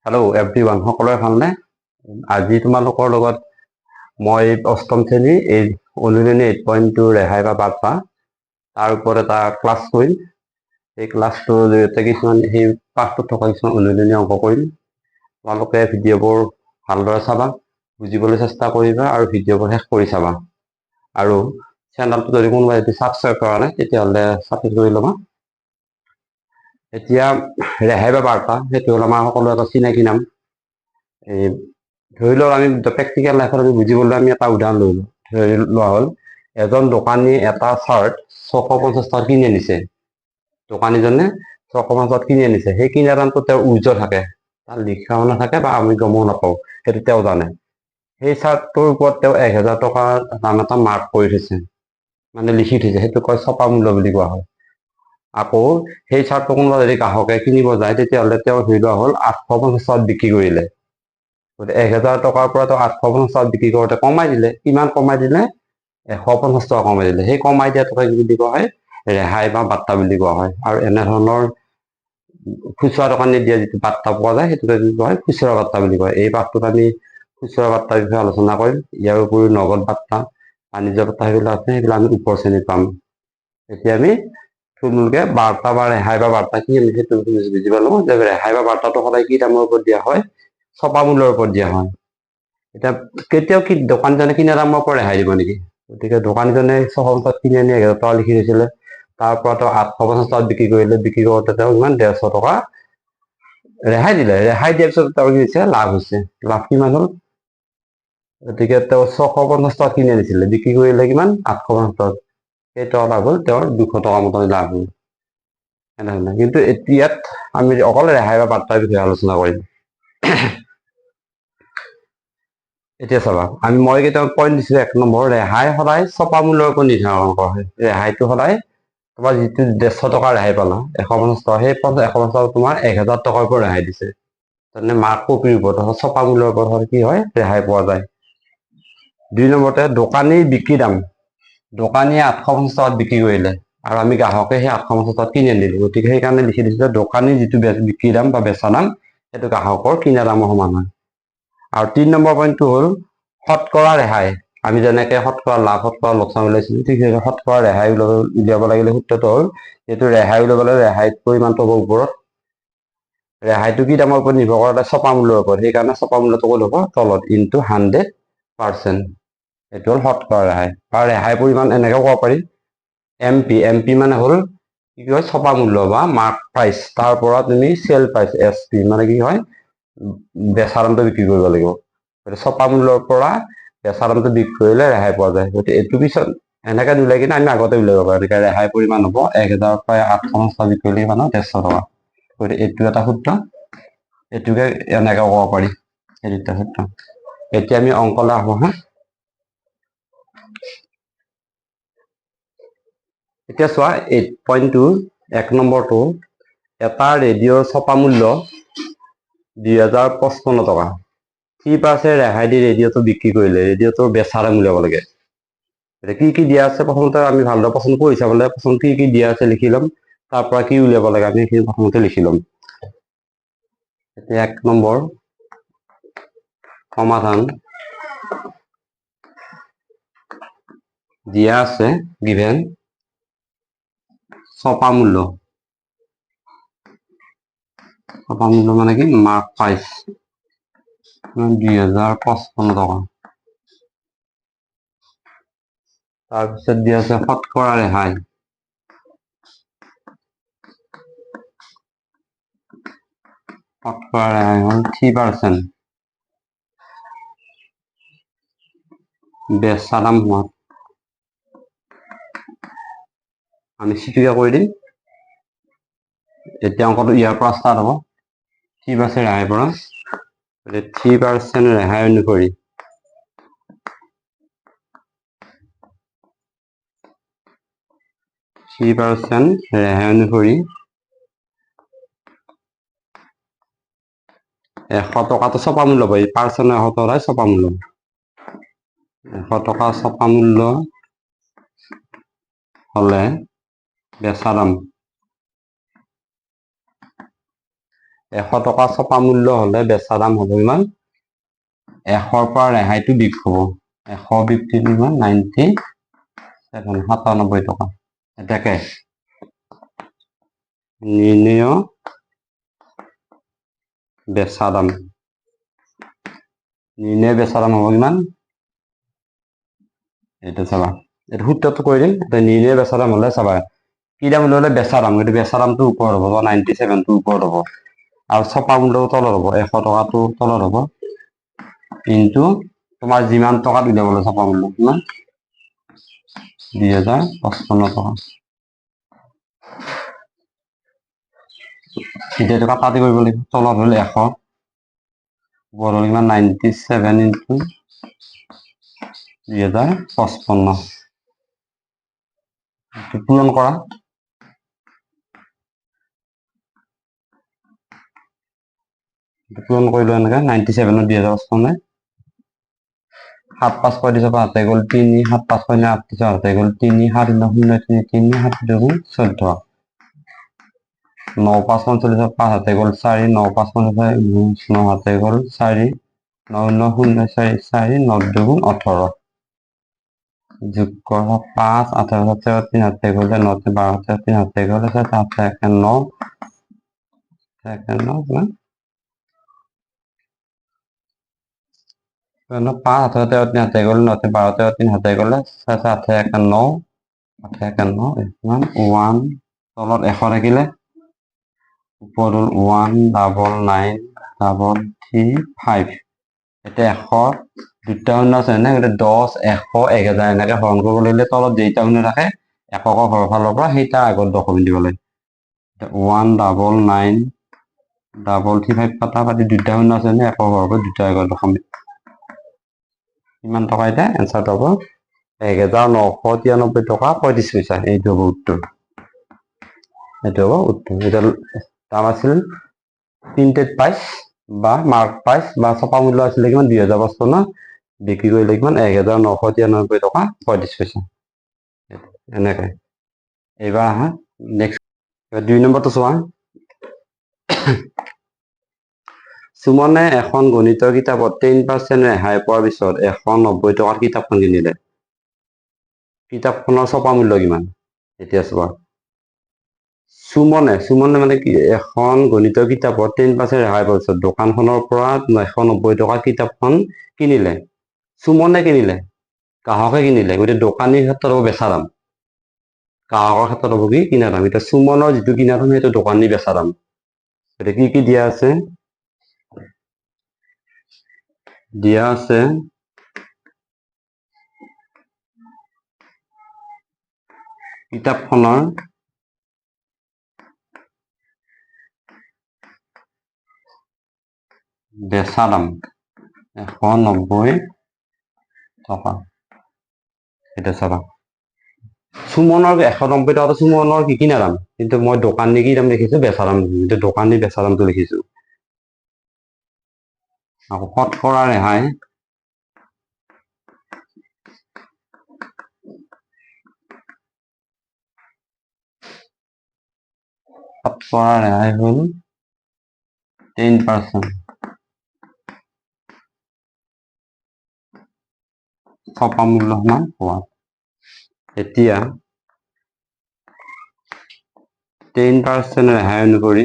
Hello' everyone, সকলোৰে ভালনে? আজি তোমালোকৰ লগত মই অষ্টম শ্ৰেণী এই অনুৰণী 8.2 ৰেহাই বা বাৰ্তা তাৰ ওপৰত এটা ক্লাছ কৰিম। এই ক্লাছটোৰ জৰিয়তে কিছুমান সেই পাঠটোত থকা কিছুমান অনুৰণী অংক কৰিম। তোমালোকে ভিডিঅ'বোৰ ভালদৰে চাবা, বুজিবলৈ চেষ্টা কৰিবা আৰু ভিডিঅ'বোৰ শেষ কৰি চাবা। আৰু চেনেলটো যদি কোনোবাই ছাবস্ক্ৰাইব কৰা নাই তেতিয়াহ'লে ছাবস্ক্ৰাইব কৰি ল'বা। এতিয়া ৰেহাই বা বাৰ্তা সেইটো হ'ল আমাৰ সকলো এটা চিনাকি নাম। এই ধৰি লওক আমি প্ৰেক্টিকেল লাইফত আমি বুজিবলৈ আমি এটা উদাহৰণ লৈ লওঁ। ধৰি লোৱা হ'ল এজন দোকানী এটা চাৰ্ট 650 টকাত কিনি আনিছে। দোকানীজনে 650 টকাত কিনি আনিছে। সেই কিনা দামটো তেওঁৰ উৰ্জ থাকে, তাৰ লিখাও নাথাকে বা আমি গমো নাপাওঁ, সেইটো তেওঁ জানে। সেই চাৰ্টটোৰ ওপৰত তেওঁ 1000 টকাৰ দাম এটা মাৰ্ক কৰি থৈছে, মানে লিখি থৈছে, সেইটো কয় ছপা মূল্য বুলি কোৱা হয়। আকৌ সেই চাৰ্টটো কোনোবা যদি গ্ৰাহকে কিনিব যায় তেতিয়াহ'লে তেওঁ ধৰি লোৱা হ'ল 850 টকাত বিক্ৰী কৰিলে। 1000 টকাৰ পৰা তেওঁ 850 টকাত বিক্ৰী কৰোঁতে কমাই দিলে। কিমান কমাই দিলে? 150 টকা কমাই দিলে। সেই কমাই দিয়াটোকে কি বুলি কোৱা হয়? ৰেহাই বা বাৰ্তা বুলি কোৱা হয়। আৰু এনেধৰণৰ খুচুৰা দোকানী দিয়া যিটো বাৰ্তা পোৱা যায় সেইটোকে কি কোৱা হয়? খুচুৰা বাৰ্তা বুলি কয়। এই পাঠটোত আমি খুচুৰা বাৰ্তাৰ বিষয়ে আলোচনা কৰিম। ইয়াৰ উপৰিও নগদ বাৰ্তা, বাণিজ্য বাৰ্তা সেইবিলাক আছে, সেইবিলাক আমি ওপৰ শ্ৰেণীত পাম। এতিয়া আমি থুলমূলকে বাৰ্তা বা ৰেহাই বা বাৰ্তা কি আমি সেইটো বুজি পালো যে ৰেহাই বা বাৰ্তাটো সদায় কি দামৰ ওপৰত দিয়া হয়? ছপা মূল্যৰ ওপৰত দিয়া হয়। এতিয়া কেতিয়াও কি দোকানীজনে কিনা দামৰ পৰা ৰেহাই দিব নেকি? গতিকে দোকানীজনে 650 টকাত কিনি আনি 1000 টকা লিখি দিছিলে, তাৰ পৰা তেওঁ 850 টকাত বিক্ৰী কৰিলে। বিক্ৰী কৰোঁতে তেওঁ ইমান 150 টকা ৰেহাই দিলে। ৰেহাই দিয়াৰ পিছত তেওঁৰ কি হৈছে? লাভ হৈছে। লাভ কিমান হ'ল? গতিকে তেওঁ 650 টকাত কিনি আনিছিলে, বিক্ৰী কৰিলে কিমান? 850 টকাত। সেই টকা লাভ হ'ল তেওঁৰ 200 টকা মতো লাভ হ'ল। এনেধৰণে। কিন্তু ইয়াত আমি অকল ৰেহাই বা বাৰ্তাৰ বিষয়ে আলোচনা কৰিম। এতিয়া চাবা, মই কেইটামান পইণ্ট দিছো। 1 নম্বৰ, ৰেহাই সদায় ছপা মূল্যৰ ওপৰত নিৰ্ধাৰণ কৰা হয়। ৰেহাইটো সদায় তোমাৰ যিটো 150 টকা ৰেহাই পালা, 150 টকা, সেই 150 টকা তোমাৰ 1000 টকাৰ পৰা ৰেহাই দিছে। তাৰমানে মাৰ্ক কপিৰ ওপৰত অৰ্থাৎ ছপা মূল্যৰ ওপৰত কি হয়? ৰেহাই পোৱা যায়। 2 নম্বৰতে, দোকানীৰ বিক্ৰী দাম। দোকানীয়ে 850 টকাত বিক্ৰী কৰিলে আৰু আমি গ্ৰাহকে সেই 850 টকাত কিনি আনিলো। গতিকে সেইকাৰণে লিখি দিছো যে দোকানীৰ যিটো বিক্ৰী দাম বা বেচা দাম সেইটো গ্ৰাহকৰ কিনা দামৰ সমান হয়। আৰু 3 নম্বৰ পইণ্টটো হ'ল শতকৰা ৰেহাই। আমি যেনেকে শতকৰা লাভ, শতকৰা লোকচান ওলাইছিলো, ঠিক সেইদৰে শতকৰা ৰেহাই উলিয়াব লাগিলে সূত্ৰটো হ'ল যিহেতু ৰেহাই উলিয়াব লাগে, ৰেহাইৰ পৰিমাণটো হ'ব ওপৰত। ৰেহাইটো কি দামৰ ওপৰত নিৰ্ভৰ কৰে? ছপা মূল্যৰ ওপৰত। সেইকাৰণে ছপা মূল্যটো ক'ত হ'ব? তলত, ইনটু 100%। এইটো হ'ল শতকৰা ৰেহাই। বা ৰেহাই পৰিমাণ এনেকেও ক'ব পাৰি, MP। MP মানে হ'ল কি হয়? ছপা মূল্য বা মাৰ্ক প্ৰাইচ। তাৰ পৰা তুমি চেল প্ৰাইচ, SP মানে কি হয়? বেচা দামটো বিক্ৰী কৰিব লাগিব। ছপা মূল্যৰ পৰা বেচা দামটো বিক্ৰী কৰিলে ৰেহাই পোৱা যায়। গতিকে এইটো পিছত এনেকে উলিয়াই কিনে আমি আগতে উলিয়াব পাৰোঁ। গতিকে ৰেহাই পৰিমাণ হ'ব 1000 পৰা 850 টকা বিক্ৰী কৰিলে কিমান হয়? 150 টকা। গতিকে এইটো এটা সূত্ৰ, এইটোকে এনেকে ক'ব পাৰি, এই দুটা সূত্ৰ। এতিয়া আমি অংকলৈ আহো হা। এতিয়া চোৱা, 8.2 1 নম্বৰটো, এটা ৰেডিঅ'ৰ ছপা মূল্য 2055 টকা। 3% ৰেহাই দি ৰেডিঅ'টো বিক্ৰী কৰিলে। ৰেডিঅ'টোৰ বেচা দাম উলিয়াব লাগে। এতিয়া কি কি দিয়া আছে প্ৰথমতে আমি ভালদৰে প্ৰশ্ন পঢ়ি চাব লাগে। প্ৰথম কি কি দিয়া আছে লিখি ল'ম, তাৰ পৰা কি উলিয়াব লাগে আমি সেইখিনি প্ৰথমতে লিখি ল'ম। এতিয়া 1 নম্বৰ সমাধান দিয়া আছে, গিভেন ছপা মূল্য। ছপা মূল্য মানে কি? মাৰ্ক প্ৰাইচ 2055 টকা। তাৰপিছত দিয়া আছে শতকৰা ৰেহাই। শতকৰা ৰেহাই হ'ল 3%। বেচা দাম হোৱাত আমি চিটিকা কৰি দিম। এতিয়া অংকটো ইয়াৰ পৰা ষ্টাৰ্ট হ'ব, 3% ৰেহাইৰ পৰা। 3% ৰেহাই অনুসৰি 3% ৰেহাই অনুসৰি 100 টকাটো ছপা মূল্য পায়। পাৰ্চেণ্ট 100 টকা ছপা মূল্য। 100 টকা ছপা মূল্য হ'লে বেচা দাম 100 টকা ছপা মূল্য হলে বেচা দাম হ'ব ইমান 100ৰ পৰা ৰেহাইটো বিক হ'ব 100 বিক্ৰী ইমান 97 টকা এটাকে নিৰ্ণয় বেচা দাম হ'ব ইমান এটা চাবা এটা সূত্ৰটো কৈ দিম এটা নিৰ্ণয় বেচা দাম হলে চাবা কি দাম হলে বেচা দাম কিন্তু বেচা দামটো ওপৰত হ'ব 97 টো ওপৰত হ'ব আৰু ছপা মূল্যটো তলত হ'ব 100 টকাটো তলত হ'ব কিন্তু তোমাৰ যিমান টকাত উলিয়াবলৈ ছপা মূল্য কিমান 2055 টকা এতিয়া টকা কাটি কৰিব লাগিব তলত হ'ল 100 ওপৰত হ'ল কিমান 97 ইনটু 2055 পূৰণ কৰা পূৰণ কৰিলো এনেকে 97 ত 2055 7 5 6 দিছে হাতে গ'ল 3 7 5 6 8 দিছে হাতে গ'ল 3 7 0 3 3 7 2 14 9 5 45 5 হাতে গ'ল 4 9 5 45 9 হাতে গ'ল 4 9 9 0 4 4 9 2 18 যোগ কৰা 5 18 7 3 হাতে গ'লে 9 12 3 হাতে গ'লে 7 8 9 9 5 18 3 হাতে গ'লে 9 12 3 হাতে গ'লে 7 8 9 8 9 ইমান 1 তলত 100 থাকিলে ওপৰত 19935 এতিয়া 100 দুটা শূন্য আছে নে 10 100 1000 এনেকে হৰণ কৰিব লাগিলে তলত যেইটা শূন্য থাকে একক ঘৰৰ ফালৰ পৰা সেইটা আগত দশমিক দিব লাগে 19935 পাতা পাতি দুটা শূন্য আছে নে একক ঘৰৰ পৰা দুটা আগত দশমিক কিমান টকা এতিয়া এনসাৰটো হ'ব 1993 টকা 35 পইচা এইটো হ'ব উত্তৰ এটা দাম আছিল প্ৰিন্টেড প্ৰাইস বা মাৰ্ক প্ৰাইস বা ছপা মূল্য আছিল কিমান 2055 বিক্ৰি কৰিলে কিমান 1993 টকা 35 পইচা এনেকে এইবাৰ আহা নেক্সট 2 নম্বৰটো চোৱা সুমনে এখন গণিতৰ কিতাপত 10% ৰেহাই পোৱাৰ পিছত 190 টকাৰ কিতাপখন কিনিলে কিতাপখনৰ ছপা মূল্য কিমান এতিয়া চোৱা সুমনে মানে কি এখন গণিতৰ কিতাপত 10% ৰেহাই পাইছে দোকানখনৰ পৰা 190 টকাৰ কিতাপখন কিনিলে সুমনে কিনিলে গ্ৰাহকে কিনিলে গতিকে দোকানীৰ ক্ষেত্ৰত হ'ব বেচা দাম গ্ৰাহকৰ ক্ষেত্ৰত হ'ব কি কিনা দাম এতিয়া সুমনৰ যিটো কিনা দাম সেইটো দোকানী বেচা দাম গতিকে কি দিয়া আছে কিতাপখনৰ বেচা দাম 190 টকা এটা চাবা সুমনৰ 190 টকাটো সুমনৰ কি কিনা দাম কিন্তু মই দোকানী কি দাম লিখিছো বেচা দাম কিন্তু দোকানী বেচা দামটো লিখিছো আকৌ শতকৰা ৰেহাই হ'ল 10% ছপা মূল্য সমান হোৱা এতিয়া 10% ৰেহাই অনুসৰি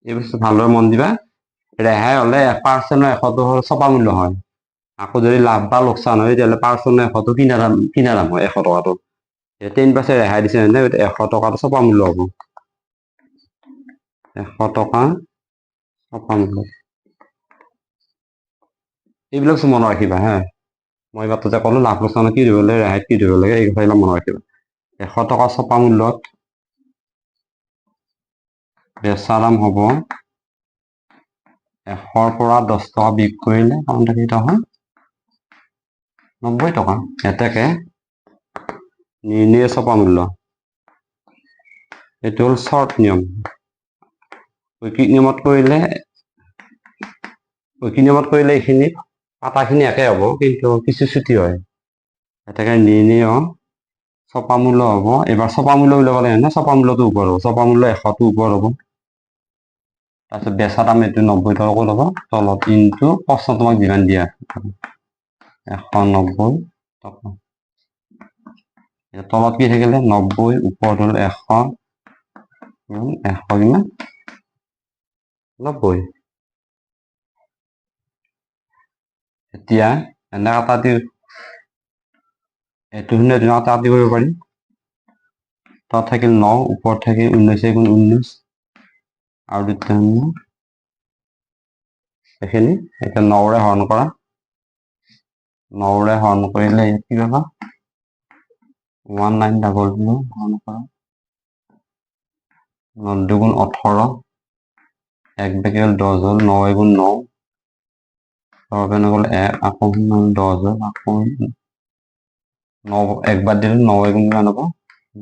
এই বস্তু ভালদৰে মন দিবা ৰেহাই হলে 1% 100 হ'ল ছপা মূল্য হয় আকৌ যদি লাভ বা লোকচান হয় তেতিয়াহ'লে 1% 100 কিনা দাম হয় 100 টকাটো 10% ৰেহাই দিছে নে 100 টকাটো ছপা মূল্য হ'ব 100 টকা ছপা মূল্য এইবিলাক মনত ৰাখিবা হা মই মাত্ৰ যে ক'লো লাভ লোকচানত কি দিব লাগে ৰেহাইত কি দিব লাগে এই কথাবিলাক মনত ৰাখিবা 100 টকা ছপা মূল্যত বেচা দাম হ'ব 100ৰ পৰা 10 টকা বিক্ৰী কৰিলে কাউণ্টাৰ কেইটা হয় 90 টকা এটাকে নিৰ্ণয় ছপা মূল্য এইটো হ'ল শৰ্ট নিয়ম ঐকিক নিয়মত কৰিলে এইখিনি পাতাখিনি একে হ'ব কিন্তু কিছু ছুটি হয় এটাকে নিৰ্ণয় ছপা মূল্য হ'ব, এবাৰ ছপা মূল্য উলিয়াব লাগে না, ছপা মূল্যটো ওপৰ হ'ব, ছপা মূল্য 100টো ওপৰ হ'ব। তাৰপিছত বেচা দাম এইটো 90 টকা ক'ত হ'ব, তলত, ইনটু প্ৰশ্ন তোমাক যিমান দিয়া 190 টকা। তলত কি থাকিলে 90, ওপৰত হ'ল 100, 100 কিমান 90। এতিয়া এনে কাটা দি এইটো 0 কাটা দি কৰিব পাৰি। তাত থাকিল 9, ওপৰত থাকিল 19 গুণ 19 আৰু দুটা এইখিনি। এতিয়া 9ৰে হৰণ কৰা, 9ৰে হৰণ কৰিলে ইয়াত কি পাবা 1900 হৰণ কৰা, 9 দুগুণ 18, 1 বেগেল 10 হ'ল, 9 গুণ 9, 10 গ'ল 1, আকৌ 10 হ'ল, আকৌ 9 একবাৰ দিলে 9 গুণ কিমান হ'ব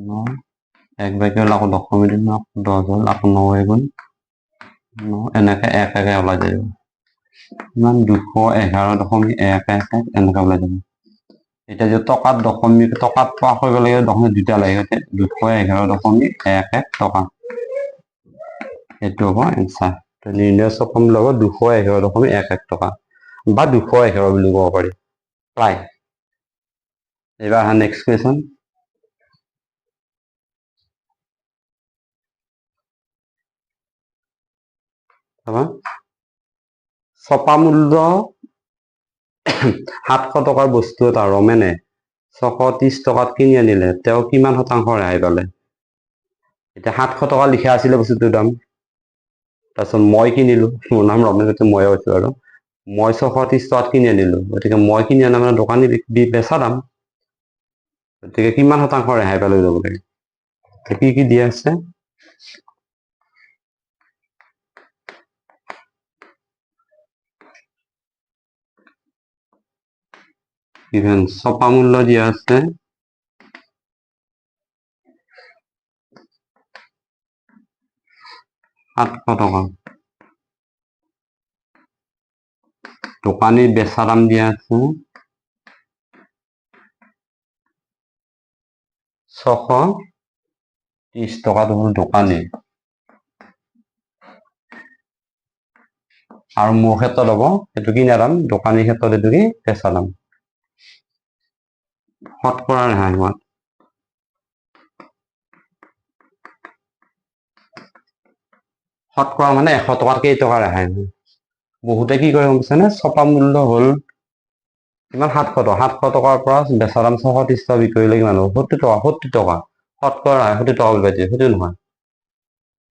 9, 1 বেগেল আকৌ 10 দিলে 10 হ'ল, আকৌ 9 গুণ 9, এনেকে 1 1 ওলাই যাব, ইমান 211.11 এনেকে ওলাই যাব। এতিয়া যে টকাত দশমিক, টকাত পাস কৰিব লাগে দশমিক দুটা লাগে, 211.11 টকা, এইটো হ'ব এনচাৰ। নিৰ্ণয় ছপা মূল্য হ'ব 211.11 টকা বা 211 বুলি ক'ব পাৰি প্ৰায়। এইবাৰ আহা নেক্সট কুৱেশ্যন। ছপা মূল্য 700 টকাৰ বস্তু এটা ৰমেনে 630 টকাত কিনি আনিলে, তেওঁ কিমান শতাংশ ৰেহাই পালে? এতিয়া 700 টকা লিখা আছিলে বস্তুটোৰ দাম, তাৰপিছত মই কিনিলো, মোৰ নাম ৰমেন, ময়ে কৈছো আৰু মই 630 টকাত কিনি আনিলো, গতিকে মই কিনি আনা মানে দোকানী বেচা দাম, গতিকে কিমান শতাংশ ৰেহাই পালে যাব লাগে। কি কি দিয়া আছে, ইভেন ছপা মূল্য দিয়া আছে 700 টকা, দোকানীর বেচা দাম দিয়া আছে 630 টকা, হল দোকানী, আর মোৰ ক্ষেত্ৰত হব এইটো কিনা দাম, দোকানীৰ ক্ষেত্ৰত এইটো কি বেচা দাম। শতকৰা ৰেহাই হোৱা, শতকৰা মানে 100 টকাত কেইটকা ৰেহাই হয়। বহুতে কি কৰে গম পাইছেনে, ছপা মূল্য হল কিমান 700 টকা, 700 টকাৰ পৰা বেচা দাম 630 টকা বিক্ৰী কৰিলে কিমান হ'ব 70 টকা, 70 টকা শতকৰা ৰেহাই 70 টকা বুলি দিয়ে, সেইটো নহয়।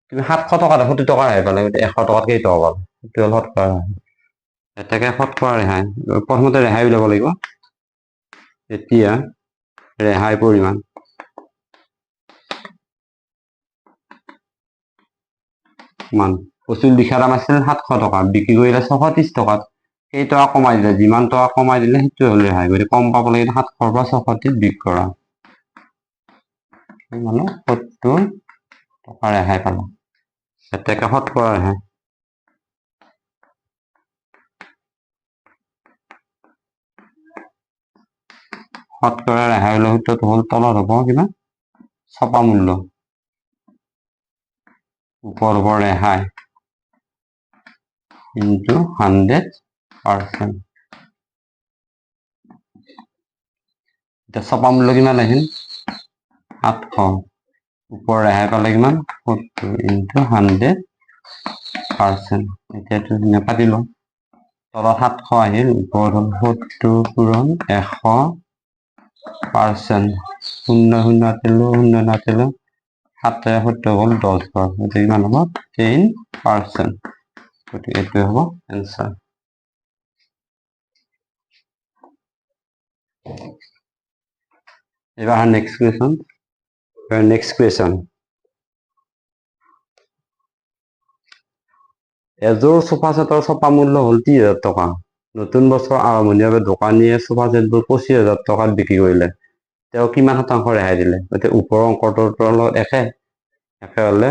তুমি 700 টকাত 70 টকা ৰেহাই পালে, 100 টকাত কেইটকা পালে, সেইটো হ'ল শতকৰা ৰেহাই। এটাকে শতকৰা ৰেহাই, প্ৰথমতে ৰেহাই উলিয়াব লাগিব। এতিয়া ৰেহাই পৰিমাণ মান, বস্তু লিখা দাম আছিল 700 টকা, বিক্ৰী কৰিলে 630 টকাত, কেই টকা কমাই দিলে, যিমান টকা কমাই দিলে সেইটো হ'ল ৰেহাই, গতিকে কম পাব লাগিলে 700 পৰা 630 বিক্ৰী কৰা, মানে 70 টকা ৰেহাই পালা, এটাকে শতকৰা ৰেহাই। শতকৰা ৰেহাই সূত্ৰটো হ'ল তলত হ'ব কিমান ছপা মূল্য ওপৰ হ'ব ৰেহাই ইনটু 100%। এতিয়া ছপা মূল্য কিমান আহিল 700, ওপৰ ৰেহাই পালে কিমান 70 ইনটু 100%। এতিয়া এইটো কাটি লওঁ, তলত 700 আহিল, ওপৰত হ'ল 70 পূৰণ 100%, 0 0 কাটিলো, 0 কাটিলো, 7 70 হ'ল 10 বাৰ, গতিকে কিমান হ'ব 10%, গতিকে এইটোৱে হ'ব এনচাৰ। এবাৰ নেক্সট কুৱেশ্যন। এযোৰ সোফা সেটৰ ছপা মূল্য হ'ল 30,000 টকা, নতুন বছৰ আৰম্ভণিৰ দোকানীয়ে সোফা সেটবোৰ 25,000 টকাত বিক্ৰী কৰিলে, তেওঁ কিমান শতাংশ ৰেহাই দিলে? গতিকে ওপৰৰ অংকটোৰ লগত একে হলে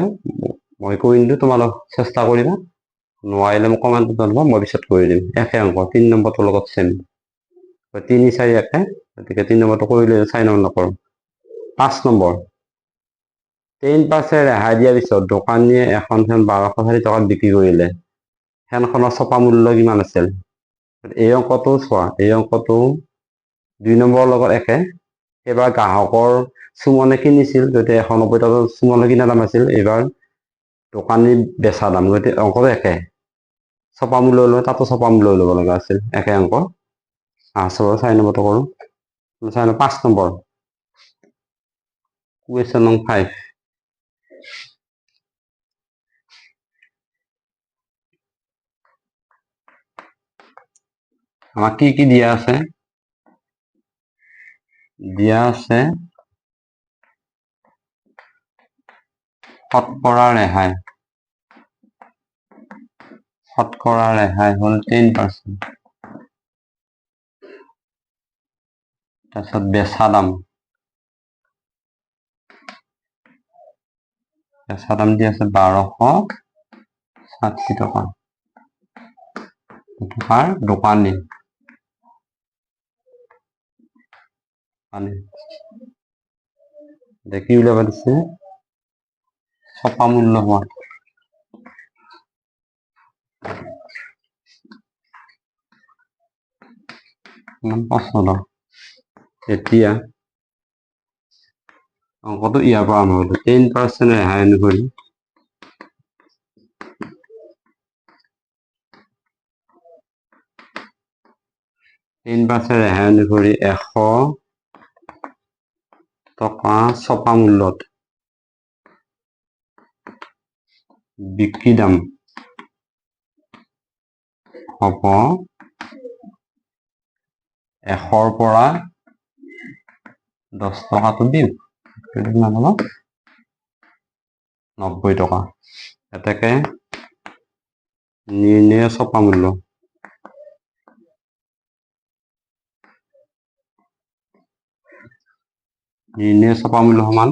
মই কৈ দিলোঁ, তোমালোক চেষ্টা কৰিবা, নোৱাৰিলে মোক কমেণ্টত জনাবা, মই পিছত কৰি দিম। একে অংক 3 নম্বৰটোৰ লগত চেম, 3 4 একে, গতিকে 3 নম্বৰটো কৰিলে 4 নম্বৰ নকৰোঁ। 5 নম্বৰ 10% ৰেহাই দিয়াৰ পিছত দোকানীয়ে এখন ফেন 1240 টকাত বিক্ৰী কৰিলে। ফেনখনৰ ছপা মূল্য কিমান আছিল? এই অংকটো চোৱা, এই অংকটো 2 নম্বৰৰ লগত একে। এইবাৰ গ্ৰাহকৰ সুমনে কিনিছিল, গতিকে 190 টকা সুমনে কিনা দাম আছিল। এইবাৰ দোকানী বেচা দাম, গতিকে অংকটো একে। ছপা মূল্য লৈ তাতো ছপা মূল্য ল'ব লগা আছিল, একে অংক। 4 নম্বৰটো কৰোঁ। 5 নম্বৰ কুৱেশ্যন নং 5। আমাক কি দিয়া আছে? দিয়া আছে শতকৰা ৰেহাই। শতকৰা ৰেহাই হ'ল 10%। তাৰপিছত বেচা দাম দি আছে 1260 টকা। দোকানী কি উলিয়াব দিছে? ছপা মূল্য হোৱা পচন্দ। এতিয়া অংকটো ইয়াৰ পৰা আৰম্ভ কৰিলো। 10% ৰেহাই অনুসৰি 10% ৰেহাই অনুসৰি 100 টকা ছপা মূল্যত বিক্ৰী দাম হ'ব 100ৰ পৰা 10 টকাটো দিম, কিমান হ'ব? 90 টকা। এতেকে নিৰ্ণয় ছপা মূল্য। নিৰ্ণয় ছপা মূল্য সমান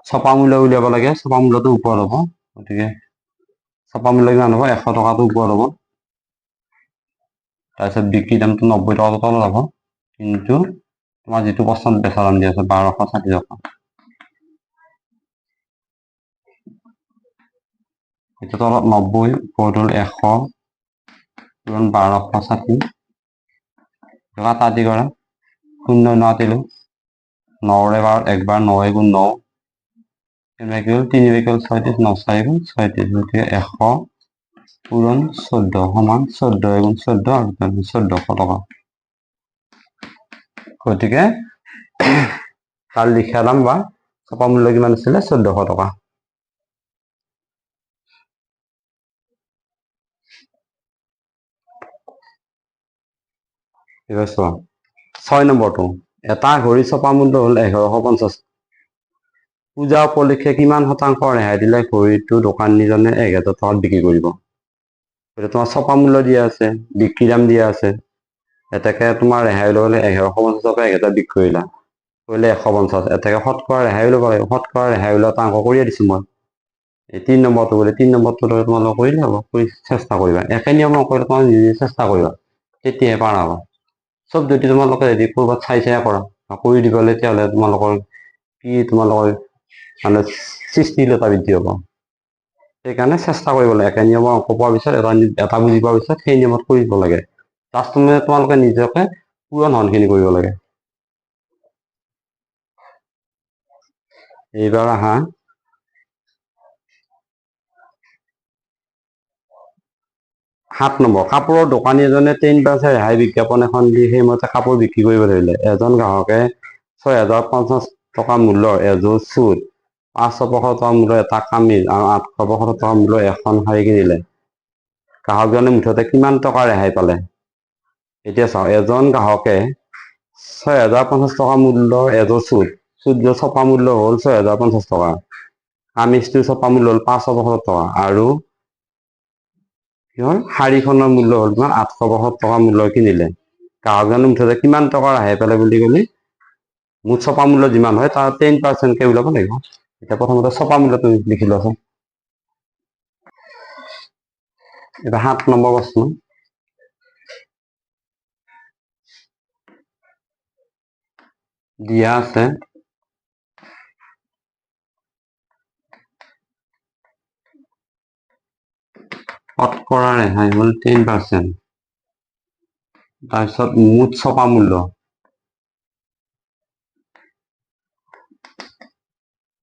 ছপা মূল্য উলিয়াব লাগে, ছপা মূল্যটো ওপৰত হ'ব। গতিকে ছপা মূল্য কিমান হ'ব? 100 টকাটো ওপৰত হ'ব। তাৰপিছত বিক্ৰী দামটো 90 টকাটো তলত হ'ব। কিন্তু তোমাৰ যিটো পচন্দ বেচা দাম দিয়া আছে 1260 টকা। এইটো তলত 90, ওপৰত হ'ল 100, 1260 টকা। আদি কৰা 0 9 কাটিলোঁ, 9ৰে 1বাৰ 9 গুণ 9, 3 3 36, 9 4 36। গতিকে 100 পূৰণ 14 সমান 14 গুণ 14 আৰু 1400 টকা। গতিকে তাৰ লিখা দাম বা ছপা মূল্য কিমান আছিলে? 1400 টকা। ঠিক আছে। 6 নম্বৰটো এটা ঘড়ী ছপা মূল্য হ'ল 1150। পূজা উপলক্ষে কিমান শতাংশ ৰেহাই দিলে ঘড়ীটো দোকানীজনে 1000 টকাত বিক্ৰী কৰিব? গতিকে তোমাৰ ছপা মূল্য দিয়া আছে, বিক্ৰী দাম দিয়া আছে। এতেকে তোমাৰ ৰেহাই ল'লে 1150 টকা 1000 বিক্ৰী কৰিলা, কৰিলে 150। এতেকে শতকৰা ৰেহাই ল'ব লাগিব। শতকৰা ৰেহাই লোৱা এটা অংক কৰিয়ে দিছোঁ মই। এই 3 নম্বৰটো বোলে 3 নম্বৰটো লৈ তোমালোকে কৰিলে হ'ব, কৰি চেষ্টা কৰিবা। একে নিয়ম নকৰিলে তোমালোকে নিজে চেষ্টা কৰিবা, তেতিয়াহে পাৰা হ'ব। চব যদি তোমালোকে যদি ক'ৰবাত চাই কৰা কৰি দিবলৈ, তেতিয়াহ'লে তোমালোকৰ মানে সৃষ্টিশীলতা বৃদ্ধি হ'ব। সেইকাৰণে চেষ্টা কৰিব লাগে। একে নিয়মৰ অংক পোৱাৰ পিছত এটা বুজি পোৱাৰ পিছত সেই নিয়মত কৰিব লাগে। লাষ্ট তোমালোকে নিজকে পূৰণ হৰণখিনি কৰিব লাগে। এইবাৰ আহা 7 নম্বৰ। কাপোৰৰ দোকানী এজনে 10% ৰেহাই বিজ্ঞাপন এখন দি সেইমতে কাপোৰ বিক্ৰী কৰিব ধৰিলে। এজন গ্ৰাহকে 6050 টকা মূল্যৰ এযোৰ চুট, 565 টকা মূল্যৰ এটা কামিজ আৰু 865 টকা মূল্যৰ এখন শাৰী কিনিলে। গ্ৰাহকজনে মুঠতে কিমান টকা ৰেহাই পালে? এতিয়া চাওঁ, এজন গ্ৰাহকে 6050 টকা মূল্যৰ এযোৰ চুটযোৰ ছপা মূল্য হ'ল 6050 টকা। কামিজটোৰ ছপা মূল্য হ'ল 565 টকা আৰু শাৰীখনৰ মূল্য হ'ল তোমাৰ 865 টকা মূল্য কিনিলে। গ্ৰাহকজনে মুঠতে কিমান টকা ৰেহাই পালে বুলি ক'লে? মুঠ ছপা মূল্য যিমান হয় তাৰ 10%কে ওলাব লাগিব। এতিয়া প্ৰথমতে ছপা মূল্যটো লিখি লোৱাচোন। এটা 7 নম্বৰ প্ৰশ্ন। দিয়া আছে শতকৰা ৰেহাই হ'ল 10%। তাৰপিছত মুঠ ছপা মূল্য,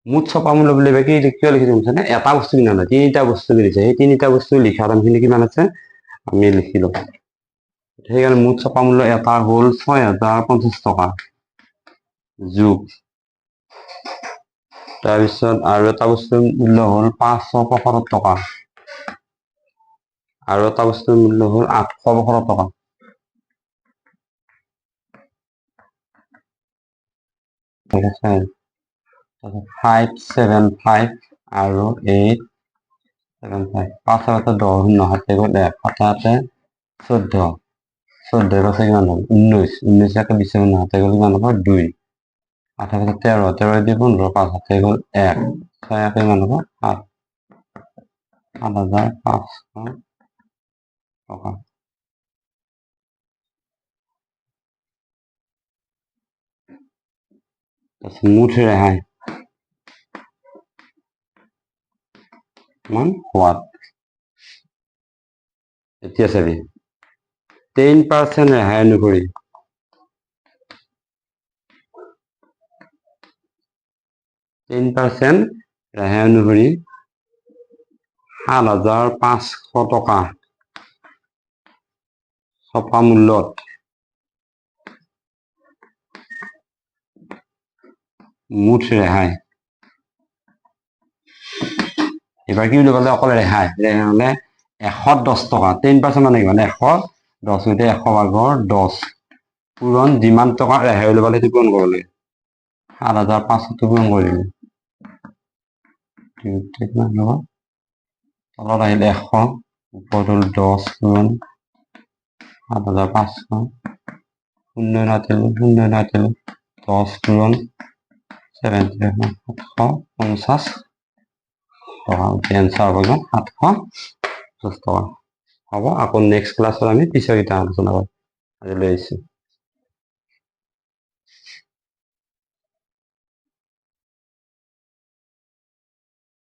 মুঠ ছপা মূল্য বুলি কি কিয় লিখিছো জানে, এটা বস্তু কিনা নাই, তিনিটা বস্তু কিনিছে, সেই তিনিটা বস্তু লিখা দামখিনি কিমান আছে আমি লিখিলো। সেইকাৰণে মুঠ ছপা মূল্য এটা হ'ল 6050 টকা যোগ, তাৰপিছত আৰু এটা বস্তুৰ মূল্য হ'ল 575 টকা, আৰু এটা বস্তুৰ মূল্য হ'ল 875 টকা। ঠিক আছে, 575 আৰু 875, 5 আৰু 10, 9 গ'ল 1, 7 14, 14 আছে কিমান হ'ল 19, 19 একে 20 9 গ'ল কিমান হ'ব 2, 8 13, 13 দি 15, 5 7 গ'ল 1, 6 একে কিমান হ'ব 7, 7500 টকা। মুঠ ৰেহাই কিমান হোৱাত, এতিয়া চাবি 10% ৰেহাই অনুসৰি 10% ৰেহাই অনুসৰি 7500 টকা ছপা মূল্যত মুঠ ৰেহাই। এবাৰ কি বুলি ক'লে, অকল ৰেহাই, ৰেহাই হ'লে 110 টকা, 10% মানে কিমান 110, এতিয়া 100 ভাগৰ 10 পূৰণ যিমান টকা ৰেহাই ল'ব লাগে সেইটো পূৰণ কৰিব লাগে, 7500 পূৰণ কৰিলে তলত আহিলে 100, ওপৰত হ'ল 10 পূৰণ 7500, 0 নাতিলো 10 পূৰণ 750 টকা, এনচাৰ হ'ব 750 টকা। হ'ব, আকৌ নেক্সট ক্লাছত আমি পিছৰকেইটা আলোচনা কৰিম। আজিলৈ আহিছোঁ।